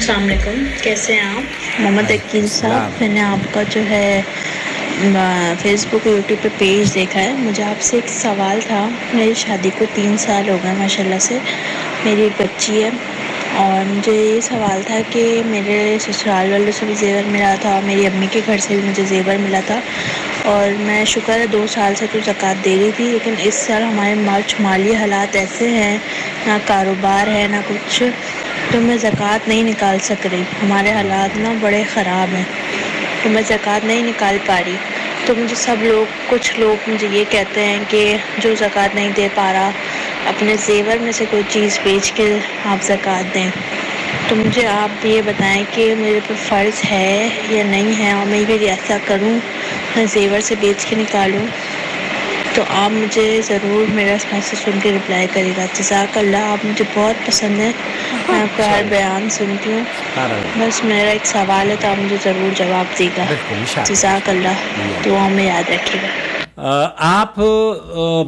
السلام علیکم، کیسے ہیں آپ؟ محمد عقیل صاحب، میں نے آپ کا جو ہے فیس بک اور یوٹیوب پہ پیج دیکھا ہے. مجھے آپ سے ایک سوال تھا. میری شادی کو 3 سال ہو گئے ماشاء اللہ سے. میری ایک بچی ہے اور مجھے یہ سوال تھا کہ میرے سسرال والوں سے بھی زیور ملا تھا، میری امی کے گھر سے بھی مجھے زیور ملا تھا، اور میں شکر ہے 2 سال سے تو زکوٰۃ دے رہی تھی. لیکن اس سال ہمارے مالی حالات ایسے ہیں، نہ کاروبار ہے نہ کچھ، تو میں زکوٰۃ نہیں نکال سک رہی. ہمارے حالات نا بڑے خراب ہیں تو میں زکوٰۃ نہیں نکال پا رہی. تو مجھے کچھ لوگ مجھے یہ کہتے ہیں کہ جو زکوٰۃ نہیں دے پا رہا اپنے زیور میں سے کوئی چیز بیچ کے آپ زکوٰۃ دیں. تو مجھے آپ یہ بتائیں کہ میرے پہ فرض ہے یا نہیں ہے، اور میں بھی ایسا کروں، میں زیور سے بیچ کے نکالوں. تو آپ مجھے ضرور میرا میسج سن کے رپلائی کرے گا. جزاک اللہ. آپ مجھے بہت پسند ہیں، میں آپ کا ہر انشاءاللہ. بیان سنتی ہوں. سبحان اللہ. بس میرا ایک سوال ہے تو آپ مجھے ضرور جواب دے گا. بالکل انشاءاللہ جزاک انشاءاللہ. اللہ. جی دعاؤں میں یاد رکھیے گا. آپ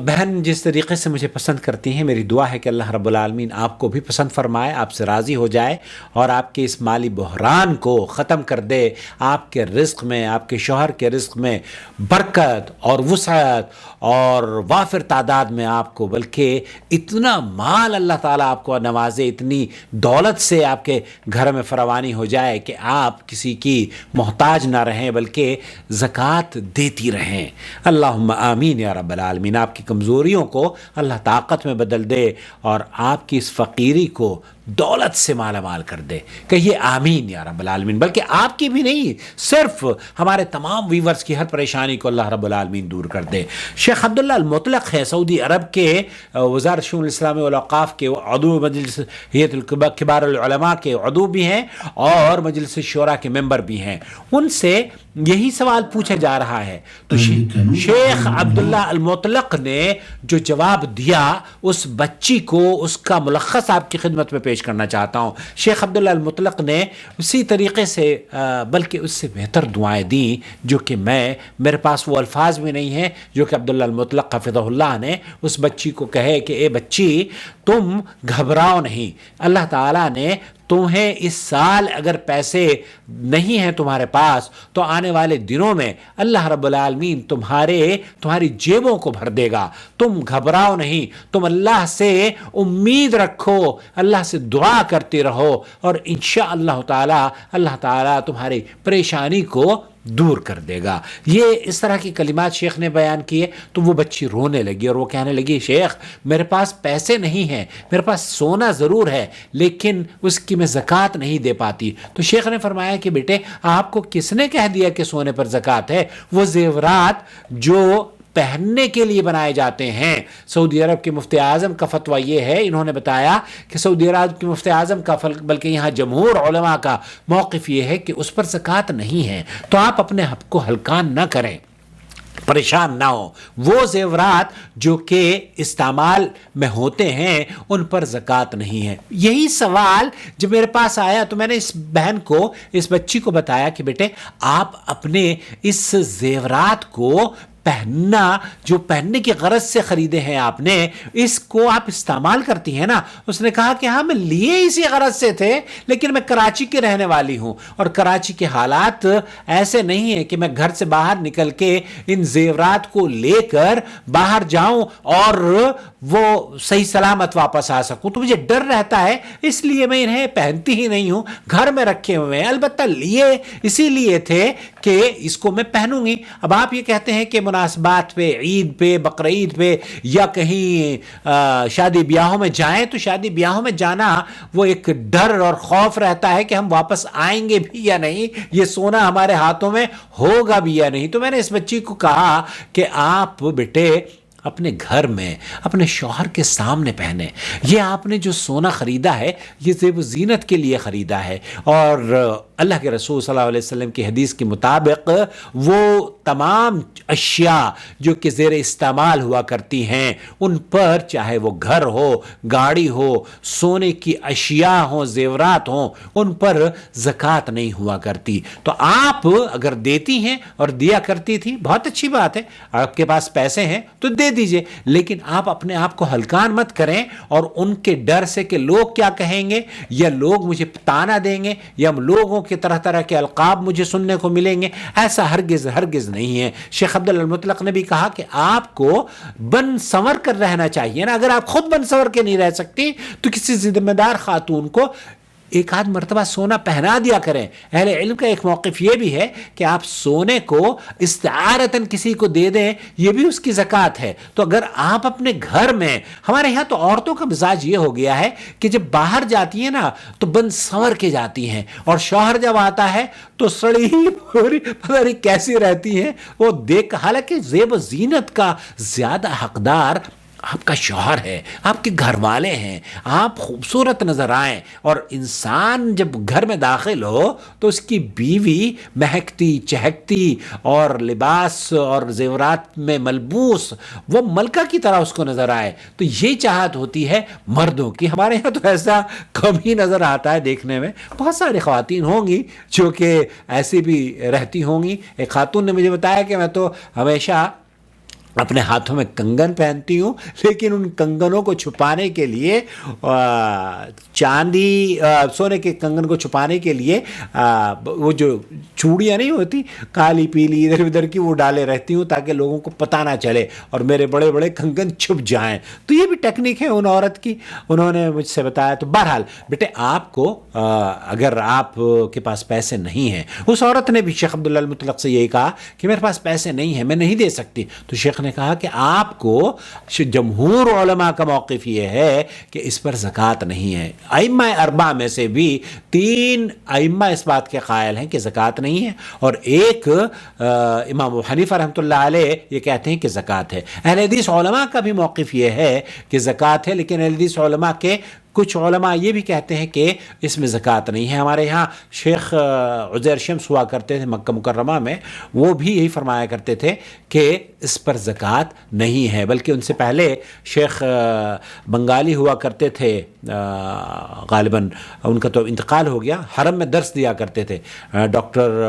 بہن جس طریقے سے مجھے پسند کرتی ہیں، میری دعا ہے کہ اللہ رب العالمین آپ کو بھی پسند فرمائے، آپ سے راضی ہو جائے اور آپ کے اس مالی بحران کو ختم کر دے. آپ کے رزق میں، آپ کے شوہر کے رزق میں برکت اور وسعت اور وافر تعداد میں آپ کو، بلکہ اتنا مال اللہ تعالیٰ آپ کو نوازے، اتنی دولت سے آپ کے گھر میں فراوانی ہو جائے کہ آپ کسی کی محتاج نہ رہیں بلکہ زکوٰۃ دیتی رہیں. اللہم آمین یا رب العالمین. آپ کی کمزوریوں کو اللہ طاقت میں بدل دے اور آپ کی اس فقیری کو دولت سے مالا مال کر دے. کہیے آمین یا رب العالمین. بلکہ آپ کی بھی نہیں، صرف ہمارے تمام ویورز کی ہر پریشانی کو اللہ رب العالمین دور کر دے. شیخ عبداللہ المطلق ہے، سعودی عرب کے وزارت شؤون الاسلام والاوقاف کے عضو، مجلس ہیئت کبار العلماء کے عضو بھی ہیں اور مجلس شورا کے ممبر بھی ہیں. ان سے یہی سوال پوچھا جا رہا ہے. تو شیخ عبداللہ المطلق نے جو جواب دیا، اس بچی کو اس کا ملخص آپ کی خدمت میں پیش کرنا چاہتا ہوں. شیخ عبداللہ المطلق نے اسی طریقے سے بلکہ اس سے بہتر دعائیں دیں، جو کہ میرے پاس وہ الفاظ بھی نہیں ہیں جو کہ عبداللہ المطلق حفظہ اللہ نے اس بچی کو کہے کہ اے بچی تم گھبراؤ نہیں. اللہ تعالیٰ نے تمہیں اس سال اگر پیسے نہیں ہیں تمہارے پاس تو آنے والے دنوں میں اللہ رب العالمین تمہاری جیبوں کو بھر دے گا. تم گھبراؤ نہیں، تم اللہ سے امید رکھو، اللہ سے دعا کرتے رہو اور انشاءاللہ تعالی اللہ تعالی تمہاری پریشانی کو دور کر دے گا. یہ اس طرح کی کلمات شیخ نے بیان کیے تو وہ بچی رونے لگی اور وہ کہنے لگی شیخ میرے پاس پیسے نہیں ہیں، میرے پاس سونا ضرور ہے لیکن اس کی میں زکوٰۃ نہیں دے پاتی. تو شیخ نے فرمایا کہ بیٹے آپ کو کس نے کہہ دیا کہ سونے پر زکوٰۃ ہے؟ وہ زیورات جو پہننے کے لیے بنائے جاتے ہیں. سعودی عرب کے مفتی اعظم کا فتویٰ یہ ہے، انہوں نے بتایا کہ سعودی عرب کے مفتی اعظم کا بلکہ یہاں جمہور علماء کا موقف یہ ہے کہ اس پر زکوٰۃ نہیں ہے. تو آپ اپنے حق کو ہلکان نہ کریں، پریشان نہ ہو. وہ زیورات جو کہ استعمال میں ہوتے ہیں ان پر زکوٰۃ نہیں ہے. یہی سوال جب میرے پاس آیا تو میں نے اس بہن کو، اس بچی کو بتایا کہ بیٹے آپ اپنے اس زیورات کو جو پہننے کی غرض سے خریدے ہیں آپ نے، اس کو آپ استعمال کرتی ہیں نا. اس نے کہا کہ ہاں میں لیے اسی غرض سے تھے لیکن میں کراچی کی رہنے والی ہوں اور کراچی کے حالات ایسے نہیں ہیں کہ میں گھر سے باہر نکل کے ان زیورات کو لے کر باہر جاؤں اور وہ صحیح سلامت واپس آ سکوں. تو مجھے ڈر رہتا ہے، اس لیے میں انہیں پہنتی ہی نہیں ہوں، گھر میں رکھے ہوئے ہیں. البتہ لیے اسی لیے تھے کہ اس کو میں پہنوں گی. اب آپ یہ کہتے ہیں کہ مناسبات پہ، عید پہ، بقرعید پہ یا کہیں شادی بیاہوں میں جائیں تو شادی بیاہوں میں جانا وہ ایک ڈر اور خوف رہتا ہے کہ ہم واپس آئیں گے بھی یا نہیں، یہ سونا ہمارے ہاتھوں میں ہوگا بھی یا نہیں. تو میں نے اس بچی کو کہا کہ آپ بیٹے اپنے گھر میں اپنے شوہر کے سامنے پہنے. یہ آپ نے جو سونا خریدا ہے یہ زیب و زینت کے لیے خریدا ہے، اور اللہ کے رسول صلی اللہ علیہ وسلم کی حدیث کے مطابق وہ تمام اشیاء جو کہ زیر استعمال ہوا کرتی ہیں ان پر، چاہے وہ گھر ہو، گاڑی ہو، سونے کی اشیاء ہوں، زیورات ہوں، ان پر زکوٰۃ نہیں ہوا کرتی. تو آپ اگر دیتی ہیں اور دیا کرتی تھی بہت اچھی بات ہے، آپ کے پاس پیسے ہیں تو دے دیجئے، لیکن آپ اپنے آپ کو ہلکان مت کریں اور ان کے ڈر سے کہ لوگ کیا کہیں گے، یا لوگ مجھے تانا دیں گے، یا لوگوں کے طرح طرح کے القاب مجھے سننے کو ملیں گے. ایسا ہرگز ہرگز نہیں ہے. شیخ عبداللہ المطلق نے بھی کہا کہ آپ کو بن سنور کر رہنا چاہیے نا. اگر آپ خود بن سنور کے نہیں رہ سکتی تو کسی ذمہ دار خاتون کو ایک آدھ مرتبہ سونا پہنا دیا کریں. اہل علم کا ایک موقف یہ بھی ہے کہ آپ سونے کو استعارتاً کسی کو دے دیں، یہ بھی اس کی زکوٰۃ ہے. تو اگر آپ اپنے گھر میں، ہمارے یہاں تو عورتوں کا مزاج یہ ہو گیا ہے کہ جب باہر جاتی ہیں نا تو بن سنور کے جاتی ہیں، اور شوہر جب آتا ہے تو سڑی ہی پوری پتہ نہیں کیسی رہتی ہیں وہ دیکھ. حالانکہ زیب و زینت کا زیادہ حقدار آپ کا شوہر ہے، آپ کے گھر والے ہیں. آپ خوبصورت نظر آئیں، اور انسان جب گھر میں داخل ہو تو اس کی بیوی مہکتی چہکتی اور لباس اور زیورات میں ملبوس وہ ملکہ کی طرح اس کو نظر آئے. تو یہ چاہت ہوتی ہے مردوں کی. ہمارے یہاں تو ایسا کم ہی نظر آتا ہے دیکھنے میں. بہت ساری خواتین ہوں گی جو کہ ایسی بھی رہتی ہوں گی. ایک خاتون نے مجھے بتایا کہ میں تو ہمیشہ اپنے ہاتھوں میں کنگن پہنتی ہوں، لیکن ان کنگنوں کو چھپانے کے لیے چاندی سونے کے کنگن کو چھپانے کے لیے وہ جو چوڑیاں نہیں ہوتی کالی پیلی ادھر ادھر کی وہ ڈالے رہتی ہوں تاکہ لوگوں کو پتہ نہ چلے اور میرے بڑے بڑے کنگن چھپ جائیں. تو یہ بھی ٹیکنیک ہے ان عورت کی، انہوں نے مجھ سے بتایا. تو بہرحال بیٹے آپ کو اگر آپ کے پاس پیسے نہیں ہیں، اس عورت نے بھی شیخ عبداللہ المطلق سے یہی کہا کہ میرے پاس پیسے نہیں ہیں، میں نہیں دے سکتی. تو شیخ نے کہا کہ آپ کو، جمہور علماء کا موقف یہ ہے کہ اس پر زکوٰۃ نہیں ہے. ائمہ اربعہ میں سے بھی 3 ائمہ اس بات کے قائل ہیں کہ زکوٰۃ نہیں ہے، اور ایک امام ابو حنیفہ رحمۃ اللہ علیہ یہ کہتے ہیں کہ زکوٰۃ ہے. اہل حدیث علماء کا بھی موقف یہ ہے کہ زکوٰۃ ہے، لیکن اہل حدیث علماء کے کچھ علماء یہ بھی کہتے ہیں کہ اس میں زکوٰۃ نہیں ہے. ہمارے یہاں شیخ عزیر شمس ہوا کرتے تھے مکہ مکرمہ میں، وہ بھی یہی فرمایا کرتے تھے کہ اس پر زکوٰۃ نہیں ہے. بلکہ ان سے پہلے شیخ بنگالی ہوا کرتے تھے، غالباً ان کا تو انتقال ہو گیا، حرم میں درس دیا کرتے تھے ڈاکٹر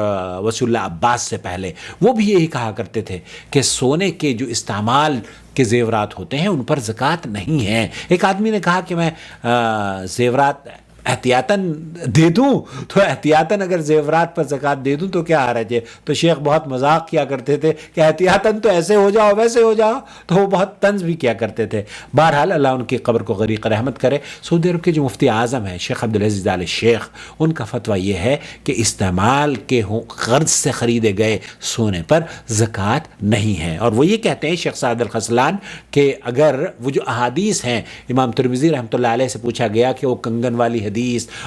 وسیع اللہ عباس سے پہلے. وہ بھی یہی کہا کرتے تھے کہ سونے کے جو استعمال کے زیورات ہوتے ہیں ان پر زکوٰۃ نہیں ہے. ایک آدمی نے کہا کہ میں زیورات احتیاطاً دے دوں، تو احتیاطاً اگر زیورات پر زکوٰۃ دے دوں تو کیا حرج ہے؟ تو شیخ بہت مذاق کیا کرتے تھے کہ احتیاطاً تو ایسے ہو جاؤ ویسے ہو جاؤ، تو وہ بہت طنز بھی کیا کرتے تھے. بہرحال اللہ ان کی قبر کو غریق رحمت کرے. سعودی عرب کے جو مفتی اعظم ہیں شیخ عبدالعزیز آل شیخ، ان کا فتویٰ یہ ہے کہ استعمال کے قرض سے خریدے گئے سونے پر زکوٰۃ نہیں ہے. اور وہ یہ کہتے ہیں شیخ سعد الخسلان کہ اگر وہ جو احادیث ہیں، امام ترمذی رحمۃ اللہ علیہ سے پوچھا گیا کہ وہ کنگن والی حدیث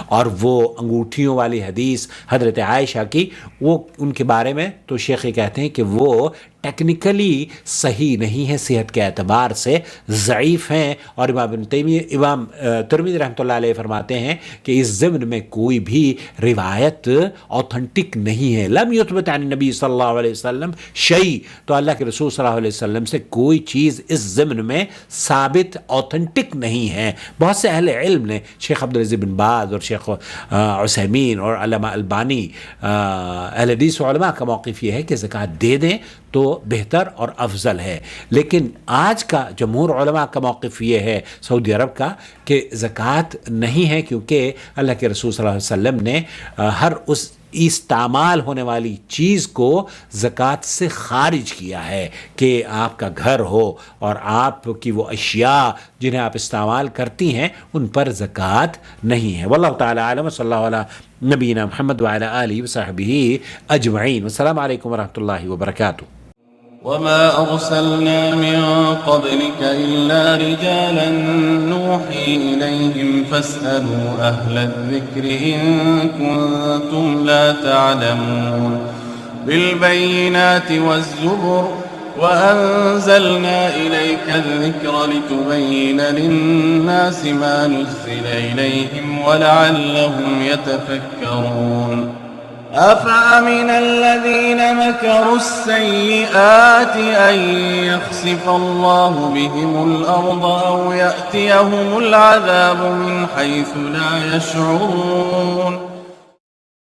اور وہ انگوٹھیوں والی حدیث حضرت عائشہ کی، وہ ان کے بارے میں، تو شیخ یہ کہتے ہیں کہ وہ ٹیکنیکلی صحیح نہیں ہے، صحت کے اعتبار سے ضعیف ہیں. اور امام ترمذی رحمۃ اللہ علیہ فرماتے ہیں کہ اس ضمن میں کوئی بھی روایت اوتھنٹک نہیں ہے. لم یثبت عن نبی صلی اللہ علیہ وسلم شیء، تو اللہ کے رسول صلی اللہ علیہ وسلم سے کوئی چیز اس ضمن میں ثابت اوتھنٹک نہیں ہے. بہت سے اہل علم نے، شیخ عبدالعزیز بن باز اور شیخ عثیمین اور علامہ البانی، اہل حدیث علماء کا موقف یہ ہے کہ زکوٰۃ دے دیں تو بہتر اور افضل ہے. لیکن آج کا جمہور علماء کا موقف یہ ہے سعودی عرب کا کہ زکوٰۃ نہیں ہے، کیونکہ اللہ کے رسول صلی اللہ علیہ وسلم نے ہر اس استعمال ہونے والی چیز کو زکوٰۃ سے خارج کیا ہے کہ آپ کا گھر ہو اور آپ کی وہ اشیاء جنہیں آپ استعمال کرتی ہیں ان پر زکوٰۃ نہیں ہے. واللہ تعالی عالم. صلی اللہ علیہ نبینا محمد وعلی آلہ وصحبہ اجمعین. والسلام علیکم ورحمۃ اللہ وبرکاتہ. وما أرسلنا من قبلك إلا رجالا نوحي إليهم فاسألوا أهل الذكر إن كنتم لا تعلمون. بالبينات والزبر وأنزلنا إليك الذكر لتبين للناس ما نزل إليهم ولعلهم يتفكرون. أفأمن الذين مكروا السيئات أن يخسف الله بهم الأرض أو يأتيهم العذاب من حيث لا يشعرون.